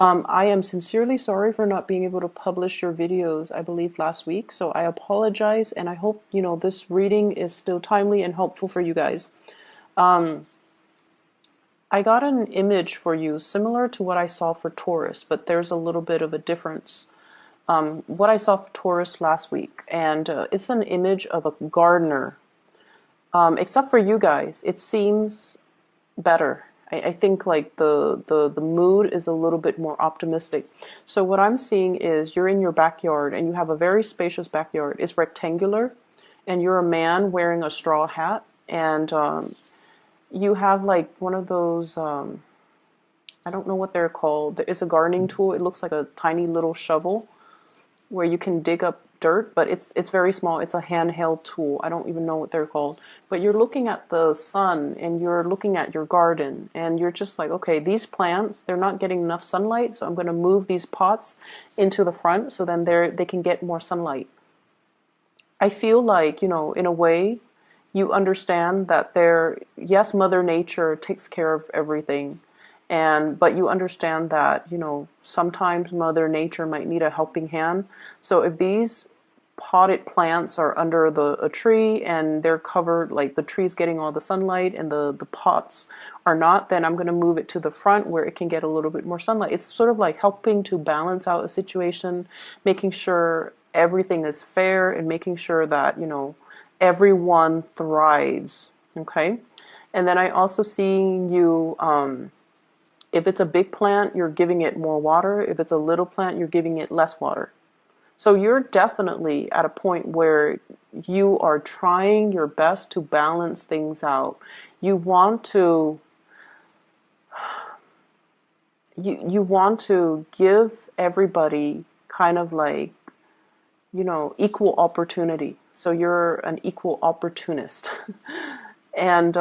I am sincerely sorry for not being able to publish your videos, I believe last week. So I apologize, and I hope, this reading is still timely and helpful for you guys. I got an image for you similar to what I saw for Taurus, but there's a little bit of a difference. What I saw for Taurus last week, and it's an image of a gardener. Except for you guys, it seems better. I think like the mood is a little bit more optimistic. So what I'm seeing is you're in your backyard and you have a very spacious backyard. It's rectangular, and you're a man wearing a straw hat, and you have like one of those I don't know what they're called. It's a gardening tool. It looks like a tiny little shovel where you can dig up dirt, but it's very small. It's a handheld tool. I don't even know what they're called. But you're looking at the sun and you're looking at your garden and you're just like, okay, these plants, they're not getting enough sunlight, so I'm going to move these pots into the front so then they can get more sunlight. I feel like, in a way, you understand that yes, Mother Nature takes care of everything. But you understand that, sometimes Mother Nature might need a helping hand. So if these potted plants are under a tree and they're covered, like the tree's getting all the sunlight and the pots are not, then I'm going to move it to the front where it can get a little bit more sunlight. It's sort of like helping to balance out a situation, making sure everything is fair and making sure that, everyone thrives. Okay. And then I also see you, if it's a big plant, you're giving it more water. If it's a little plant, you're giving it less water. So you're definitely at a point where you are trying your best to balance things out. You want to you want to give everybody kind of like, equal opportunity. So you're an equal opportunist. And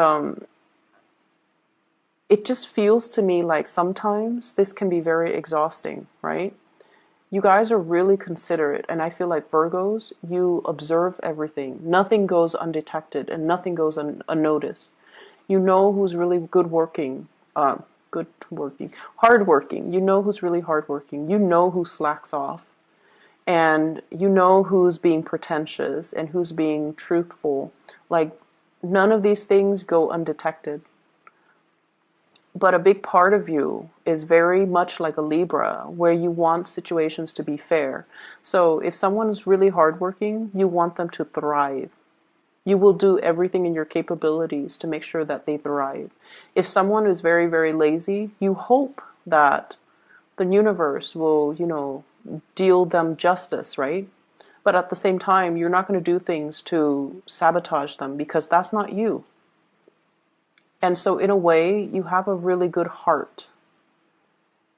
it just feels to me like sometimes this can be very exhausting, right? You guys are really considerate, and I feel like Virgos, you observe everything. Nothing goes undetected and nothing goes unnoticed. You know who's really hardworking. You know who's really hardworking. You know who slacks off. And you know who's being pretentious and who's being truthful. Like, none of these things go undetected. But a big part of you is very much like a Libra, where you want situations to be fair. So if someone's really hardworking, you want them to thrive. You will do everything in your capabilities to make sure that they thrive. If someone is very, very lazy, you hope that the universe will, deal them justice, right? But at the same time, you're not going to do things to sabotage them because that's not you. And so in a way, you have a really good heart.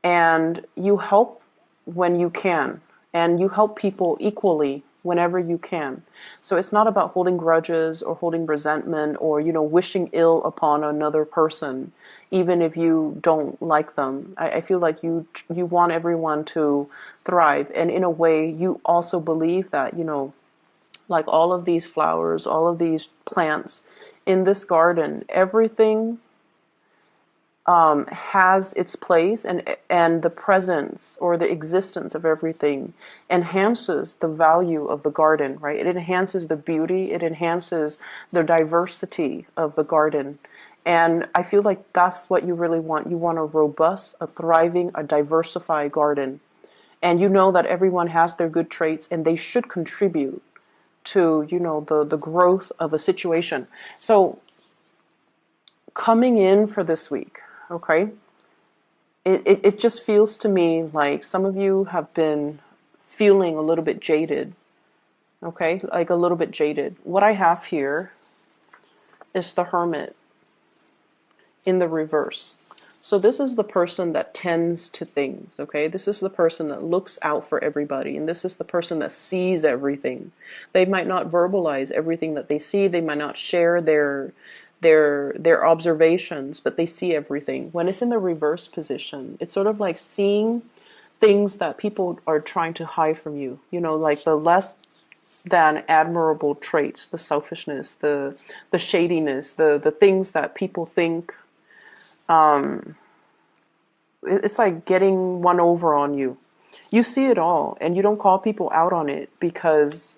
And you help when you can. And you help people equally whenever you can. So it's not about holding grudges or holding resentment or, wishing ill upon another person, even if you don't like them. I feel like you want everyone to thrive. And in a way, you also believe that, like all of these flowers, all of these plants in this garden, everything has its place, and the presence or the existence of everything enhances the value of the garden, right? It enhances the beauty, it enhances the diversity of the garden. And I feel like that's what you really want. You want a robust, a thriving, a diversified garden. And you know that everyone has their good traits and they should contribute to, the growth of a situation. So coming in for this week, okay, it just feels to me like some of you have been feeling a little bit jaded, okay, like a little bit jaded. What I have here is the Hermit in the reverse. So this is the person that tends to things, okay? This is the person that looks out for everybody, and this is the person that sees everything. They might not verbalize everything that they see. They might not share their observations, but they see everything. When it's in the reverse position, it's sort of like seeing things that people are trying to hide from you. Like the less than admirable traits, the selfishness, the shadiness, the things that people think it's like getting one over on you. You see it all, and you don't call people out on it because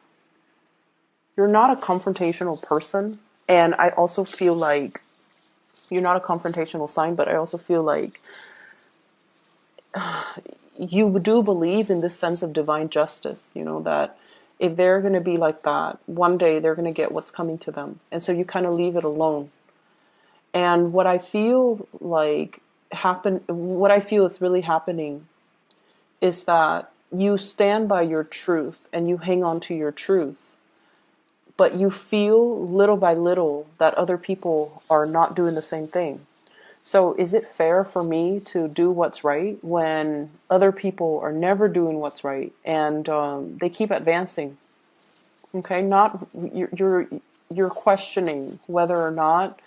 you're not a confrontational person. And I also feel like you're not a confrontational sign, but I also feel like you do believe in this sense of divine justice, that if they're going to be like that, one day they're going to get what's coming to them. And so you kind of leave it alone. And what I feel is really happening is that you stand by your truth and you hang on to your truth, but you feel little by little that other people are not doing the same thing. So is it fair for me to do what's right when other people are never doing what's right, and they keep advancing? Okay, not you're questioning whether or not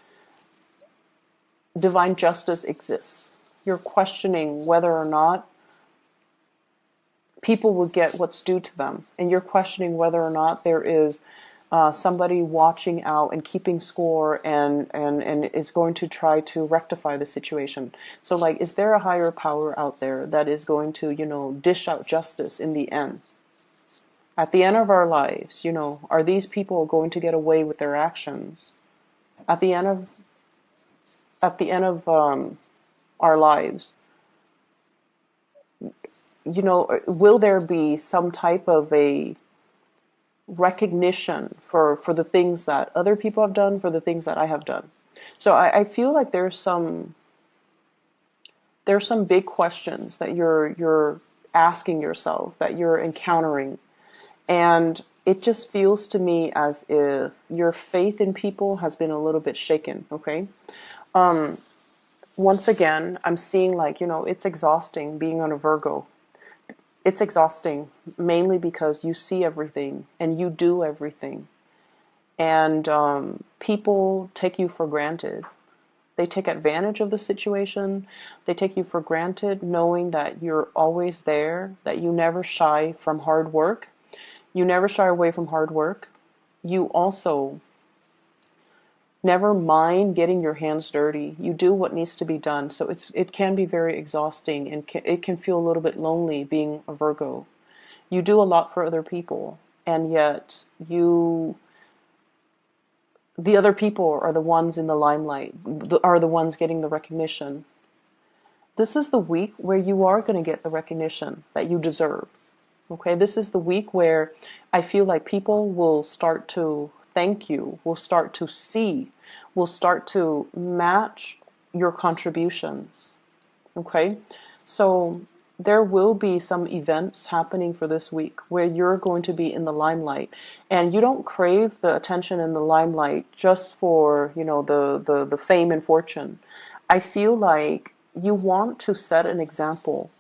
divine justice exists. You're questioning whether or not people will get what's due to them, and you're questioning whether or not there is somebody watching out and keeping score and is going to try to rectify the situation. So like, is there a higher power out there that is going to, dish out justice in the end? At the end of our lives, are these people going to get away with their actions? At the end of our lives, will there be some type of a recognition for the things that other people have done, for the things that I have done? So I feel like there's some big questions that you're asking yourself, that you're encountering, and it just feels to me as if your faith in people has been a little bit shaken. Okay. Once again, I'm seeing it's exhausting being on a Virgo. It's exhausting mainly because you see everything and you do everything. And people take you for granted. They take advantage of the situation. They take you for granted, knowing that you're always there, that you never shy from hard work. You never shy away from hard work. You also never mind getting your hands dirty. You do what needs to be done. So it can be very exhausting, and it can feel a little bit lonely being a Virgo. You do a lot for other people, and yet the other people are the ones in the limelight, are the ones getting the recognition. This is the week where you are going to get the recognition that you deserve. Okay, this is the week where I feel like people will start to thank you, will start to see, will start to match your contributions. Okay, so there will be some events happening for this week where you're going to be in the limelight, and you don't crave the attention in the limelight just for the fame and fortune. I feel like you want to set an example,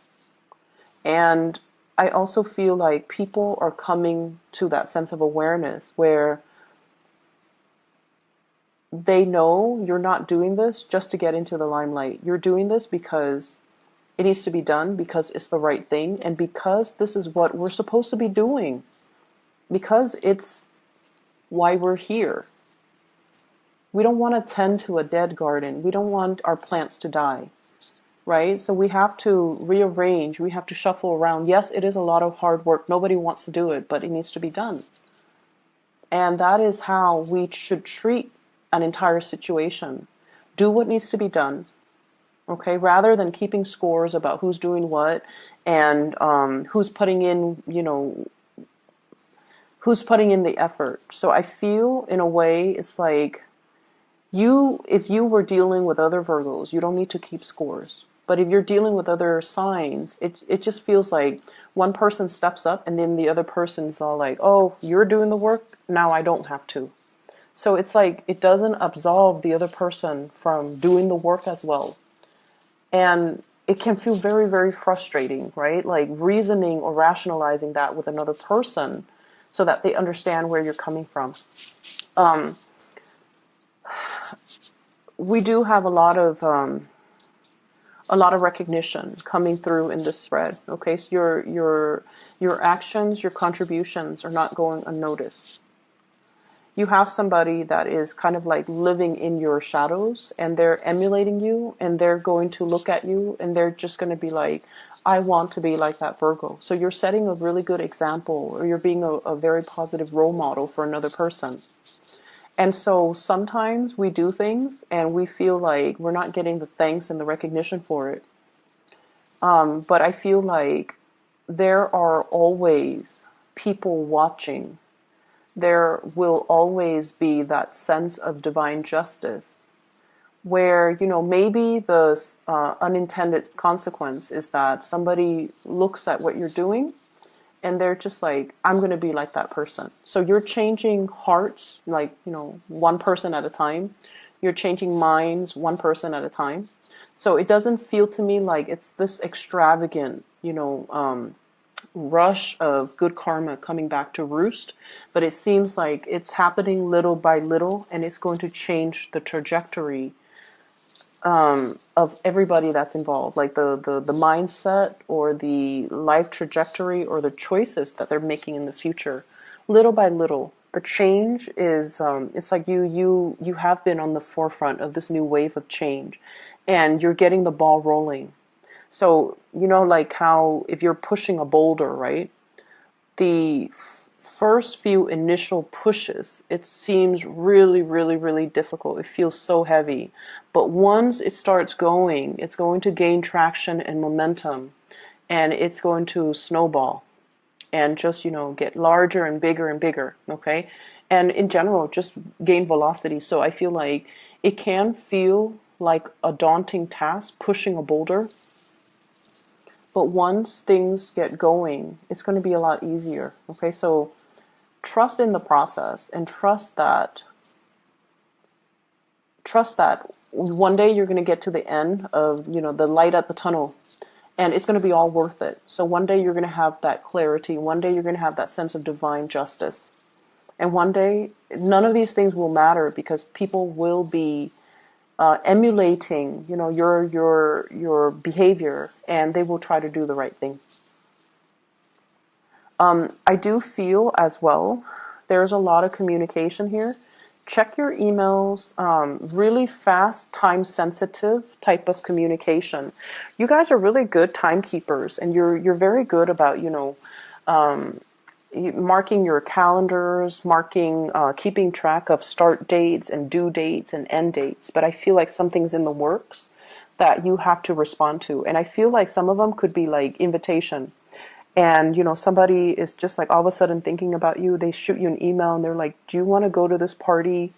and I also feel like people are coming to that sense of awareness where they know you're not doing this just to get into the limelight. You're doing this because it needs to be done, because it's the right thing, and because this is what we're supposed to be doing, because it's why we're here. We don't want to tend to a dead garden. We don't want our plants to die, right? So we have to rearrange. We have to shuffle around. Yes, it is a lot of hard work. Nobody wants to do it, but it needs to be done. And that is how we should treat an entire situation. Do what needs to be done, okay? Rather than keeping scores about who's doing what and who's putting in, who's putting in the effort. So I feel, in a way, it's like if you were dealing with other Virgos, you don't need to keep scores. But if you're dealing with other signs, it just feels like one person steps up and then the other person's all like, oh, you're doing the work, now I don't have to. So it's like it doesn't absolve the other person from doing the work as well. And it can feel very, very frustrating, right? Like reasoning or rationalizing that with another person so that they understand where you're coming from. We do have a lot of recognition coming through in this thread. Okay, so your actions, your contributions are not going unnoticed. You have somebody that is kind of like living in your shadows, and they're emulating you, and they're going to look at you and they're just going to be like, I want to be like that Virgo. So you're setting a really good example, or you're being a very positive role model for another person. And so sometimes we do things and we feel like we're not getting the thanks and the recognition for it. But I feel like there are always people watching. There will always be that sense of divine justice where, maybe the unintended consequence is that somebody looks at what you're doing and they're just like, I'm going to be like that person. So you're changing hearts, like, one person at a time. You're changing minds, one person at a time. So it doesn't feel to me like it's this extravagant, rush of good karma coming back to roost, but it seems like it's happening little by little, and it's going to change the trajectory of everybody that's involved, like the mindset or the life trajectory or the choices that they're making in the future, little by little. The change is it's like you have been on the forefront of this new wave of change, and you're getting the ball rolling. So, like how if you're pushing a boulder, right? The first few initial pushes, it seems really, really, really difficult. It feels so heavy. But once it starts going, it's going to gain traction and momentum, and it's going to snowball and just, get larger and bigger and bigger, okay? And in general, just gain velocity. So I feel like it can feel like a daunting task pushing a boulder, but once things get going, it's going to be a lot easier. Okay, so trust in the process and trust that one day you're going to get to the end of, the light at the tunnel, and it's going to be all worth it. So one day you're going to have that clarity. One day you're going to have that sense of divine justice. And one day none of these things will matter because people will be emulating, your behavior, and they will try to do the right thing. I do feel as well there's a lot of communication here. Check your emails, really fast, time sensitive type of communication. You guys are really good timekeepers, and you're very good about, marking your calendars, keeping track of start dates and due dates and end dates. But I feel like something's in the works that you have to respond to. And I feel like some of them could be like invitation. And, somebody is just like all of a sudden thinking about you. They shoot you an email and they're like, do you want to go to this party,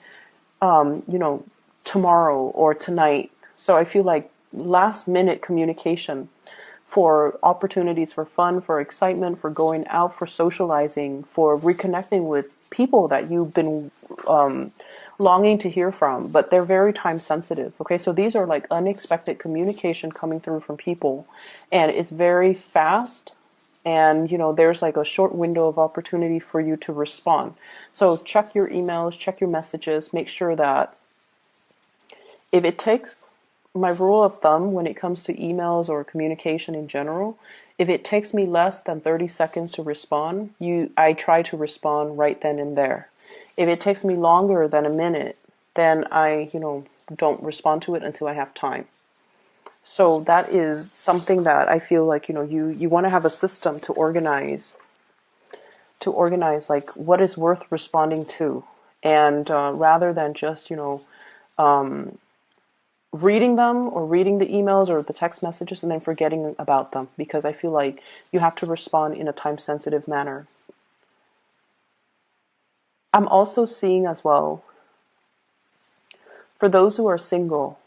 tomorrow or tonight? So I feel like last minute communication for opportunities for fun, for excitement, for going out, for socializing, for reconnecting with people that you've been longing to hear from, but they're very time sensitive. Okay, so these are like unexpected communication coming through from people, and it's very fast. And, there's like a short window of opportunity for you to respond. So check your emails, check your messages, make sure that if it takes, my rule of thumb when it comes to emails or communication in general, if it takes me less than 30 seconds to respond, I try to respond right then and there. If it takes me longer than a minute, then I, don't respond to it until I have time. So that is something that I feel like, you want to have a system to organize like what is worth responding to. And rather than just, reading them or reading the emails or the text messages and then forgetting about them, because I feel like you have to respond in a time sensitive manner. I'm also seeing as well, for those who are single,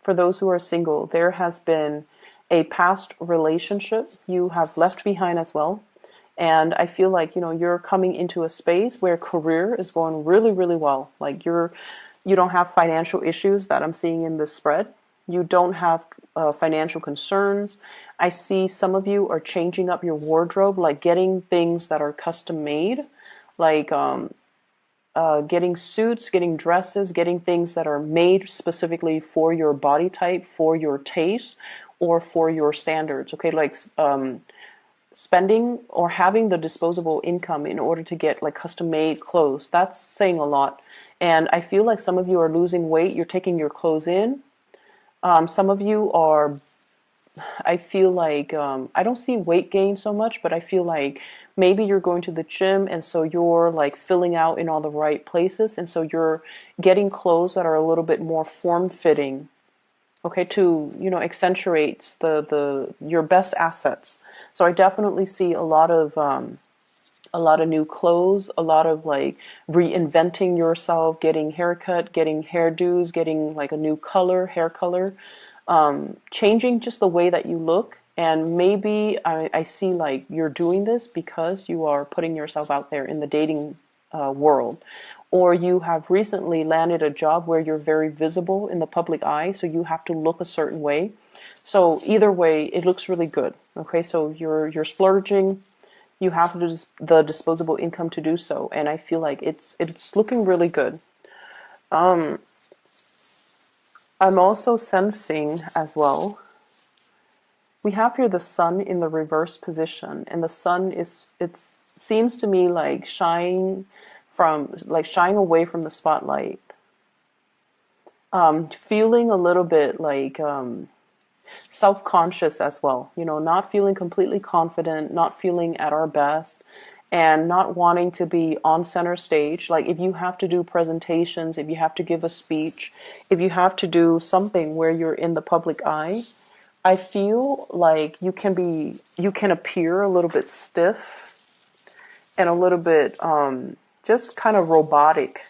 there has been a past relationship you have left behind as well. And I feel like, you're coming into a space where career is going really, really well. Like you don't have financial issues that I'm seeing in this spread. You don't have financial concerns. I see some of you are changing up your wardrobe, like getting things that are custom made, like getting suits, getting dresses, getting things that are made specifically for your body type, for your taste, or for your standards. Okay, like spending or having the disposable income in order to get like custom made clothes. That's saying a lot. And I feel like some of you are losing weight. You're taking your clothes in. Some of you are, I feel like, I don't see weight gain so much, but I feel like maybe you're going to the gym and so you're like filling out in all the right places. And so you're getting clothes that are a little bit more form fitting, okay, to, accentuates the your best assets. So I definitely see a lot of new clothes, a lot of like reinventing yourself, getting haircut, getting hairdos, getting like a new color, hair color, changing just the way that you look. And maybe I see like you're doing this because you are putting yourself out there in the dating world, or you have recently landed a job where you're very visible in the public eye, so you have to look a certain way. So either way, it looks really good. Okay, so you're splurging, you have the disposable income to do so, and I feel like it's looking really good. Um, I'm also sensing as well. We have here the sun in the reverse position, and the sun is it seems to me like shying away from the spotlight, feeling a little bit like self-conscious as well, not feeling completely confident, not feeling at our best, and not wanting to be on center stage. Like if you have to do presentations, if you have to give a speech, if you have to do something where you're in the public eye, I feel like you can appear a little bit stiff and a little bit just kind of robotic.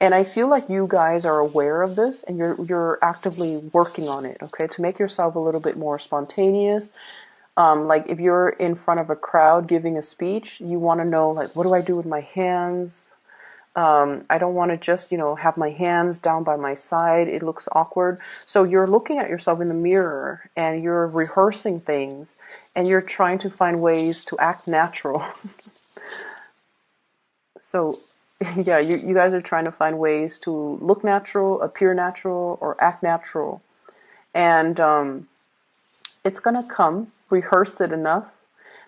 And I feel like you guys are aware of this and you're actively working on it, okay, to make yourself a little bit more spontaneous. Like if you're in front of a crowd giving a speech, you want to know like, what do I do with my hands? I don't want to just, have my hands down by my side. It looks awkward. So you're looking at yourself in the mirror and you're rehearsing things and you're trying to find ways to act natural. So yeah, you guys are trying to find ways to look natural, appear natural, or act natural. And it's going to come. Rehearse it enough.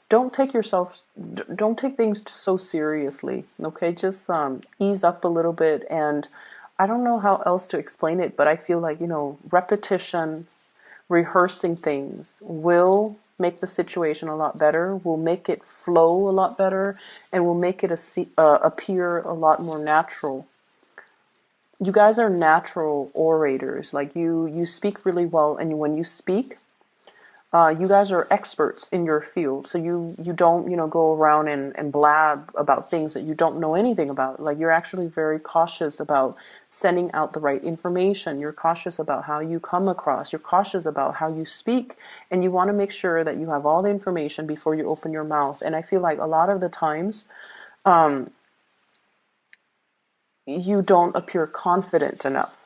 Don't take things so seriously, okay? Just ease up a little bit. And I don't know how else to explain it, but I feel like, repetition, rehearsing things will make the situation a lot better, will make it flow a lot better, and will make it appear a lot more natural. You guys are natural orators. Like you speak really well, and when you speak, you guys are experts in your field, so you don't go around and blab about things that you don't know anything about. Like you're actually very cautious about sending out the right information. You're cautious about how you come across. You're cautious about how you speak, and you want to make sure that you have all the information before you open your mouth. And I feel like a lot of the times, you don't appear confident enough.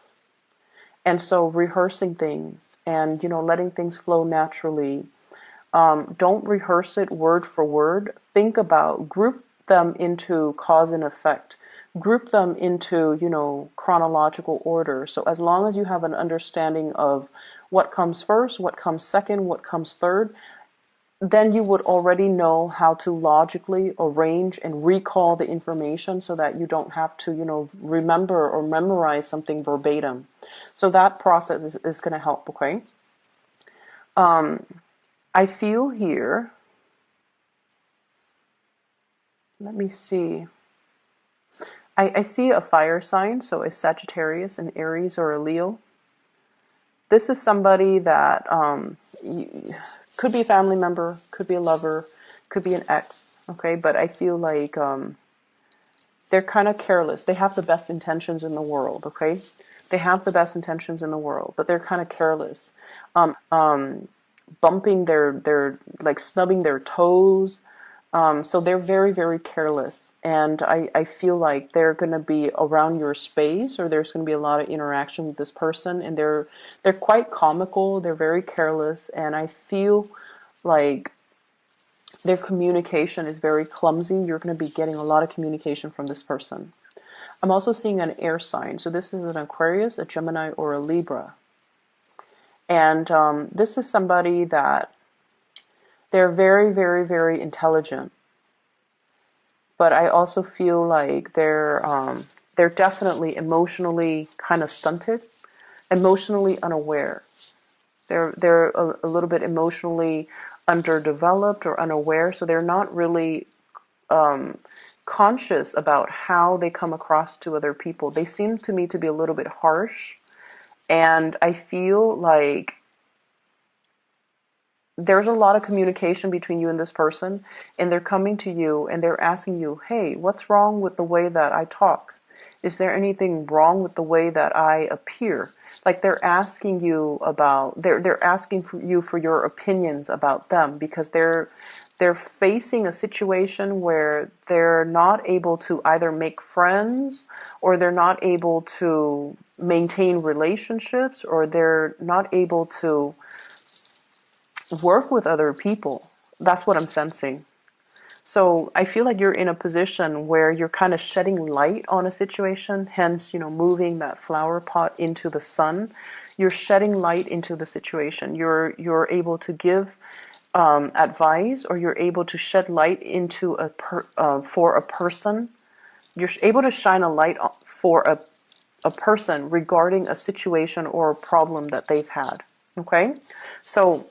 And so rehearsing things and, letting things flow naturally. Don't rehearse it word for word. Group them into cause and effect. Group them into, chronological order. So as long as you have an understanding of what comes first, what comes second, what comes third, then you would already know how to logically arrange and recall the information so that you don't have to, remember or memorize something verbatim. So that process is going to help, okay? I feel here, let me see. I see a fire sign, so a Sagittarius, an Aries, or a Leo. This is somebody that could be a family member, could be a lover, could be an ex, okay? But I feel like they're kind of careless. They have the best intentions in the world, okay? They have the best intentions in the world, but they're kind of careless. Bumping their like snubbing their toes. So they're very, very careless. And I feel like they're going to be around your space, or there's going to be a lot of interaction with this person. And they're quite comical. They're very careless. And I feel like their communication is very clumsy. You're going to be getting a lot of communication from this person. I'm also seeing an air sign. So this is an Aquarius, a Gemini, or a Libra. And this is somebody that They're very, very, very intelligent. But I also feel like they're definitely emotionally kind of stunted, emotionally unaware. They're a little bit emotionally underdeveloped or unaware, so they're not really conscious about how they come across to other people. They seem to me to be a little bit harsh, and I feel like there's a lot of communication between you and this person, and they're coming to you and they're asking you, hey, what's wrong with the way that I talk? Is there anything wrong with the way that I appear? Like they're asking you about, they're asking for you for your opinions about them, because they're facing a situation where they're not able to either make friends, or they're not able to maintain relationships, or they're not able to work with other people. That's what I'm sensing. So I feel like you're in a position where you're kind of shedding light on a situation, hence, moving that flower pot into the sun. You're shedding light into the situation. You're able to give advice, or you're able to shed light into for a person. You're able to shine a light for a person regarding a situation or a problem that they've had. Okay? So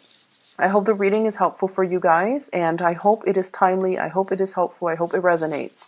I hope the reading is helpful for you guys, and I hope it is timely. I hope it is helpful. I hope it resonates.